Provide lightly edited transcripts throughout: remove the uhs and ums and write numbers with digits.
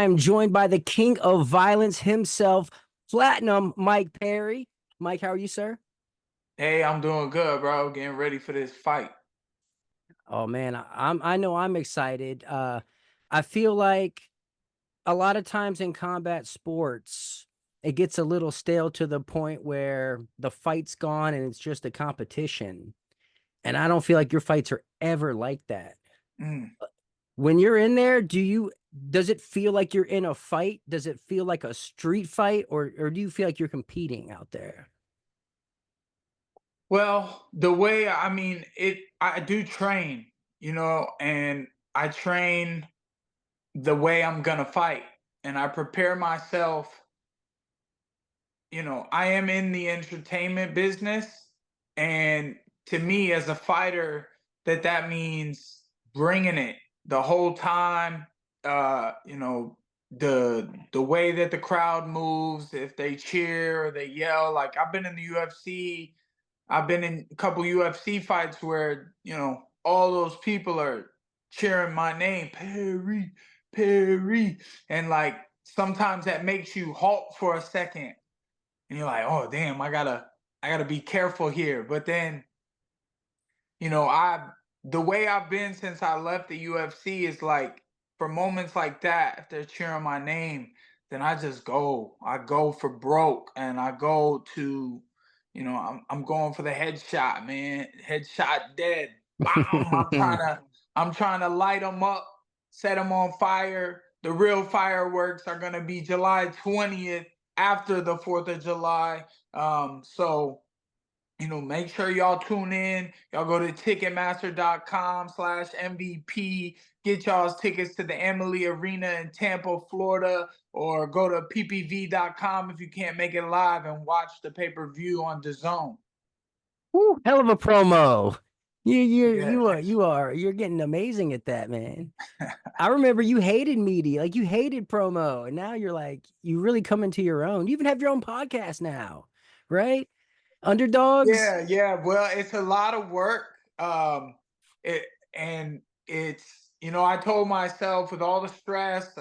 I'm joined by the king of violence himself, Platinum Mike Perry. Mike, how are you, sir? Hey, I'm doing good, bro. Getting ready for this fight. Oh man, I know I'm excited. I feel like a lot of times in combat sports, it gets a little stale to the point where the fight's gone and it's just a competition. And I don't feel like your fights are ever like that. Mm. When you're in there, does it feel like you're in a fight? Does it feel like a street fight, or do you feel like you're competing out there? Well, the way I do train, and I train the way I'm gonna fight, and I prepare myself. I am in the entertainment business, and to me, as a fighter, that means bringing it the whole time. The way that the crowd moves, if they cheer or they yell. Like I've been in the UFC, I've been in a couple UFC fights where all those people are cheering my name, Perry, Perry, and like sometimes that makes you halt for a second, and you're like, oh damn, I gotta be careful here. But then I the way I've been since I left the UFC is like for moments like that, if they're cheering my name, then I go for broke, and I go to, I'm going for the headshot, man. Headshot dead. Bam! I'm trying to light them up, set them on fire. The real fireworks are gonna be July 20th after the 4th of July. So make sure y'all tune in. Y'all go to ticketmaster.com/MVP. Get y'all's tickets to the Emily Arena in Tampa, Florida, or go to ppv.com if you can't make it live and watch the pay-per-view on the zone. Woo, hell of a promo. Yeah. You're getting amazing at that, man. I remember you hated media, like you hated promo, and now you're like you really come into your own. You even have your own podcast now, right? Underdogs. Yeah. Well, it's a lot of work. It and it's I told myself with all the stress,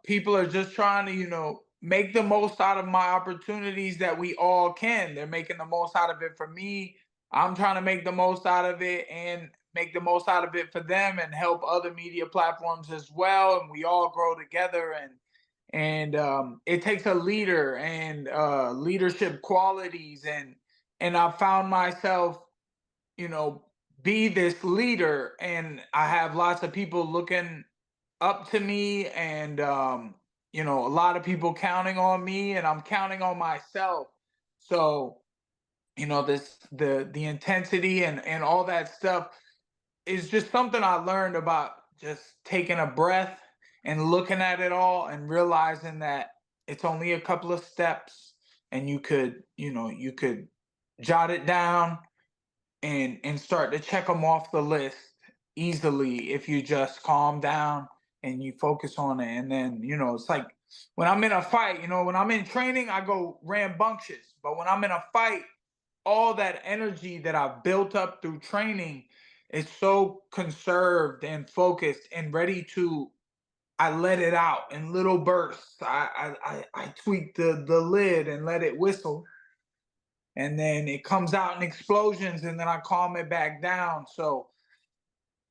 people are just trying to make the most out of my opportunities that we all can. They're making the most out of it for me. I'm trying to make the most out of it and make the most out of it for them and help other media platforms as well. And we all grow together, and it takes a leader and leadership qualities, and I found myself you know be this leader, and I have lots of people looking up to me, and a lot of people counting on me, and I'm counting on myself. So this the intensity and all that stuff is just something I learned about just taking a breath and looking at it all and realizing that it's only a couple of steps, and you could jot it down and start to check them off the list easily if you just calm down and you focus on it. And then it's like when I'm in a fight, when I'm in training I go rambunctious, but when I'm in a fight, all that energy that I've built up through training is so conserved and focused and ready to. I let it out in little bursts. I tweak the lid and let it whistle, and then it comes out in explosions, and then I calm it back down. So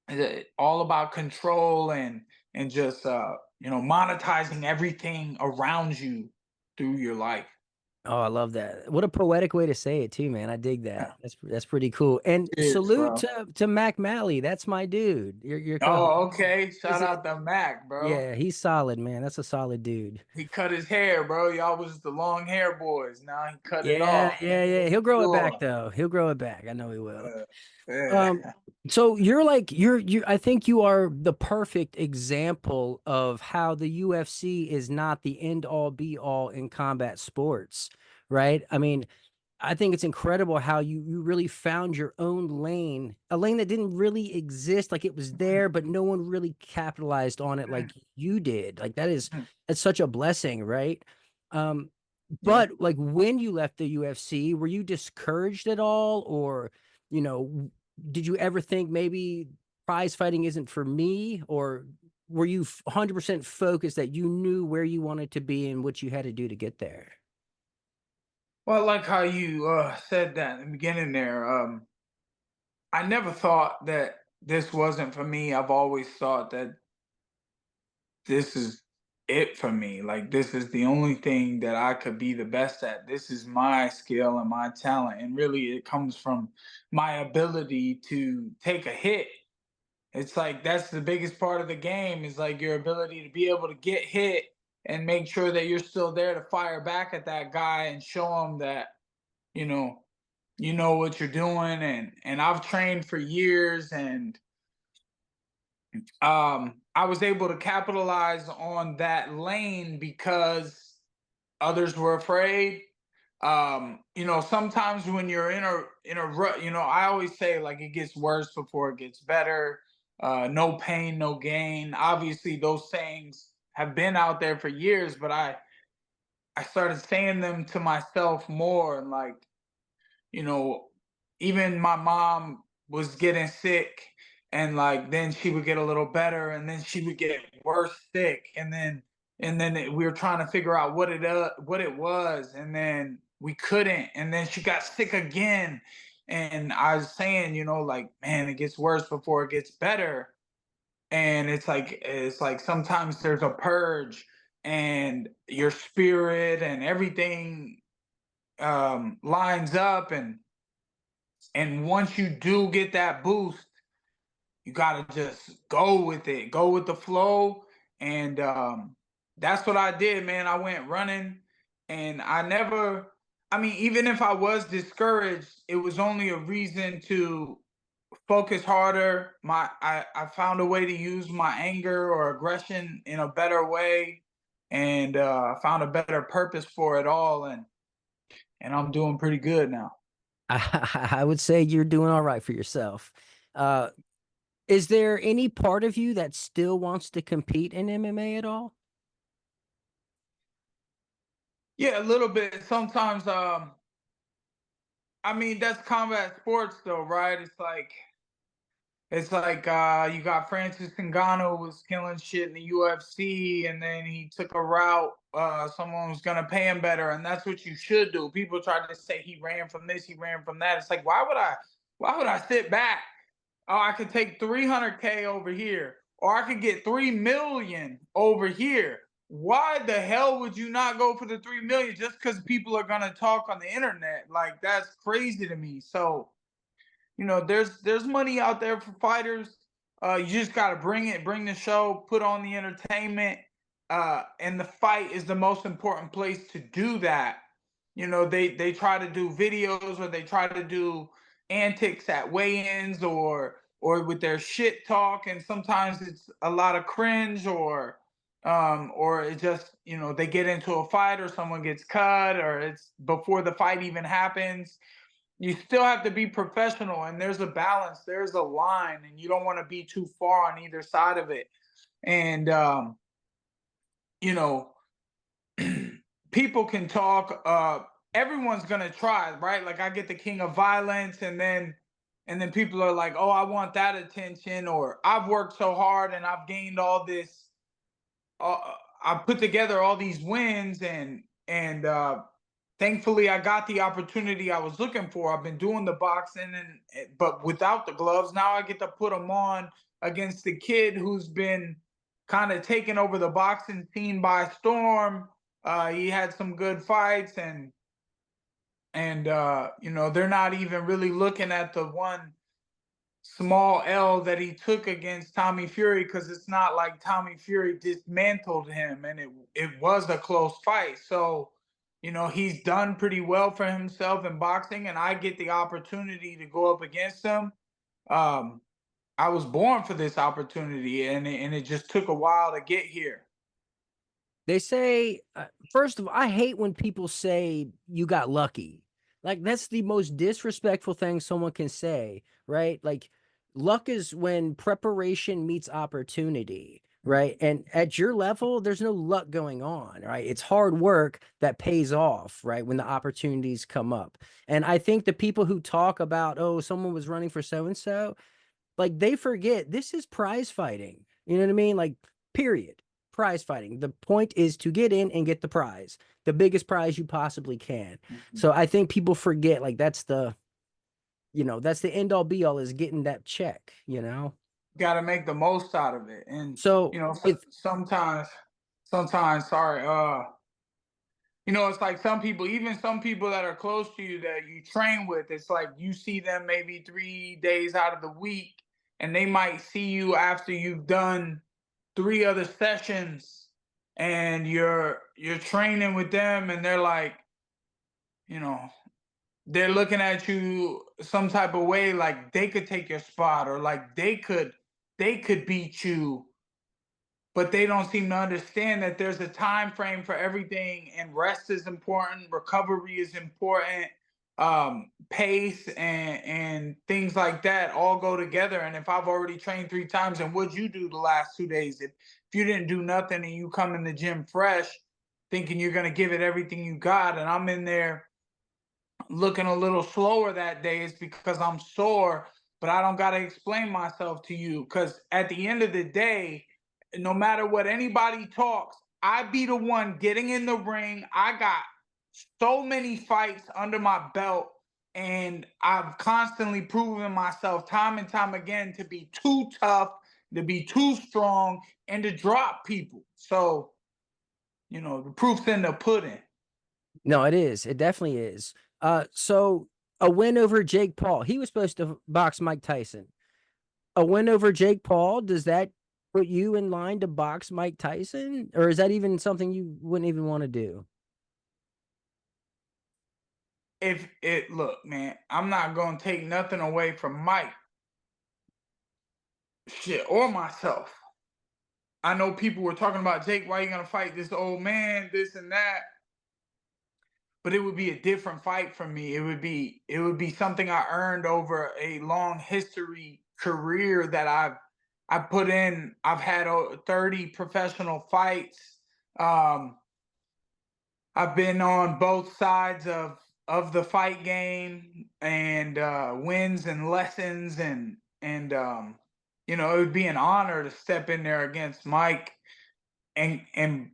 it's all about control and just monetizing everything around you through your life. Oh, I love that. What a poetic way to say it too, man. I dig that. That's pretty cool. And Cheers, salute bro. to Mac Malley. That's my dude. Your co-host. Oh, okay. He's Shout a, out to Mac, bro. yeah, he's solid, man. That's a solid dude. He cut his hair, bro. Y'all was the long hair boys. Now he cut it Yeah, off. yeah, yeah. He'll grow it back Sure. though. He'll grow it back. I know he will. Uh, Um, yeah. so you're like you I think you are the perfect example of how the UFC is not the end all be all in combat sports, right? I mean, I think it's incredible how you really found your own lane, a lane that didn't really exist. Like it was there, but no one really capitalized on it like you did. Like that's such a blessing, right? Um, Yeah. but like when you left the UFC, were you discouraged at all, or did you ever think maybe prize fighting isn't for me, or were you 100% focused that you knew where you wanted to be and what you had to do to get there? Well, like how you said that in the beginning there. I never thought that this wasn't for me. I've always thought that this is it for me. Like this is the only thing that I could be the best at. This is my skill and my talent. And really it comes from my ability to take a hit. It's like that's the biggest part of the game is like your ability to be able to get hit and make sure that you're still there to fire back at that guy and show him that, you know, you know what you're doing. And I've trained for years, and I was able to capitalize on that lane because others were afraid. Sometimes when you're in a rut, I always say like it gets worse before it gets better. No pain, no gain. Obviously, those sayings have been out there for years, but I started saying them to myself more, and like, you know, even my mom was getting sick, and like then she would get a little better and then she would get worse sick, we were trying to figure out what it was, and then we couldn't, and then she got sick again, and I was saying, like, man, it gets worse before it gets better. And it's like sometimes there's a purge, and your spirit and everything lines up, and once you do get that boost, you got to just go with it, go with the flow. And that's what I did, man. I went running, and I mean, even if I was discouraged, it was only a reason to focus harder. I found a way to use my anger or aggression in a better way, and I found a better purpose for it all. And I'm doing pretty good now. I would say you're doing all right for yourself. Uh, is there any part of you that still wants to compete in MMA at all? Yeah, a little bit. Sometimes I mean, that's combat sports though, right? It's like you got Francis Ngannou was killing shit in the UFC, and then he took a route. Someone was gonna pay him better, and that's what you should do. People try to say he ran from this, he ran from that. It's like, why would I sit back? Oh, I could take 300K over here, or I could get 3 million over here. Why the hell would you not go for the 3 million just because people are gonna talk on the internet? Like that's crazy to me. So there's money out there for fighters. You just got to bring the show, put on the entertainment, and the fight is the most important place to do that. They try to do videos, or they try to do antics at weigh-ins, or with their shit talk, and sometimes it's a lot of cringe, or it just, they get into a fight, or someone gets cut, or it's before the fight even happens. You still have to be professional, and there's a balance, there's a line, and you don't want to be too far on either side of it. And you know people can talk, everyone's gonna try, right? Like I get the king of violence, and then people are like, oh, I want that attention, or I've worked so hard and I've gained all this, I put together all these wins, and thankfully I got the opportunity I was looking for. I've been doing the boxing, but without the gloves. Now I get to put them on against the kid who's been kind of taking over the boxing scene by storm. He had some good fights, and they're not even really looking at the one small L that he took against Tommy Fury, because it's not like Tommy Fury dismantled him, and it was a close fight. So, he's done pretty well for himself in boxing, and I get the opportunity to go up against him. Um, I was born for this opportunity, and it just took a while to get here. They say, first of all, I hate when people say you got lucky. Like, that's the most disrespectful thing someone can say, right? Like, luck is when preparation meets opportunity, right? And at your level, there's no luck going on, right? It's hard work that pays off, right? When the opportunities come up. And I think the people who talk about, oh, someone was running for so and so, like, they forget this is prize fighting. You know what I mean? Like, Period. Prize fighting. The point is to get in and get the prize, the biggest prize you possibly can. Mhm. So I think people forget like that's the end all be all is getting that check. Got to make the most out of it. And So if sometimes, sorry, it's like some people, even some people that are close to you that you train with, it's like you see them maybe 3 days out of the week, and they might see you after you've done three other sessions, and you're training with them, and they're like, you know, they're looking at you some type of way, like they could take your spot, or like they could beat you, but they don't seem to understand that there's a time frame for everything, and rest is important, recovery is important, pace and things like that all go together. And if I've already trained 3 times, and what'd you do the last 2 days? If you didn't do nothing and you come in the gym fresh thinking you're going to give it everything you got, and I'm in there looking a little slower that day, is because I'm sore, but I don't got to explain myself to you, because at the end of the day, no matter what anybody talks, I be the one getting in the ring. I got so many fights under my belt, and I've constantly proven myself time and time again to be too tough, to be too strong, and to drop people. So, the proof's in the pudding. No, it is. It definitely is. So a win over Jake Paul. He was supposed to box Mike Tyson. A win over Jake Paul, does that put you in line to box Mike Tyson? Or is that even something you wouldn't even want to do? If it Look, man, I'm not gonna take nothing away from Mike, shit, or myself. I know people were talking about, Jake, why you gonna fight this old man, this and that, but it would be a different fight for me. It would be something I earned over a long history career that I put in. I've had 30 professional fights. Um, I've been on both sides of the fight game, and wins and lessons, and it would be an honor to step in there against Mike and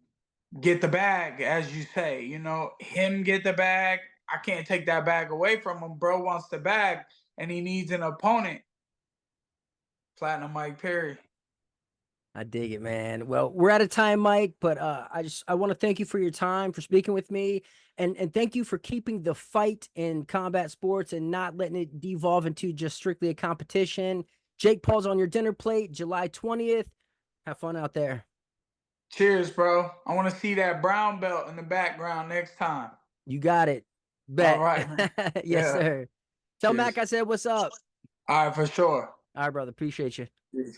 get the bag, as you say. Him get the bag. I can't take that bag away from him. Bro wants the bag, and he needs an opponent. Platinum Mike Perry. I dig it, man. Well, we're out of time, Mike, but I want to thank you for your time, for speaking with me, and thank you for keeping the fight in combat sports and not letting it devolve into just strictly a competition. Jake Paul's on your dinner plate, July 20th. Have fun out there. Cheers, bro. I want to see that brown belt in the background next time. You got it. All Bet. right, man. Yes, Yeah. sir. Tell Mac Cheers. I said what's up. All right, for sure. All right, brother. Appreciate you. Peace.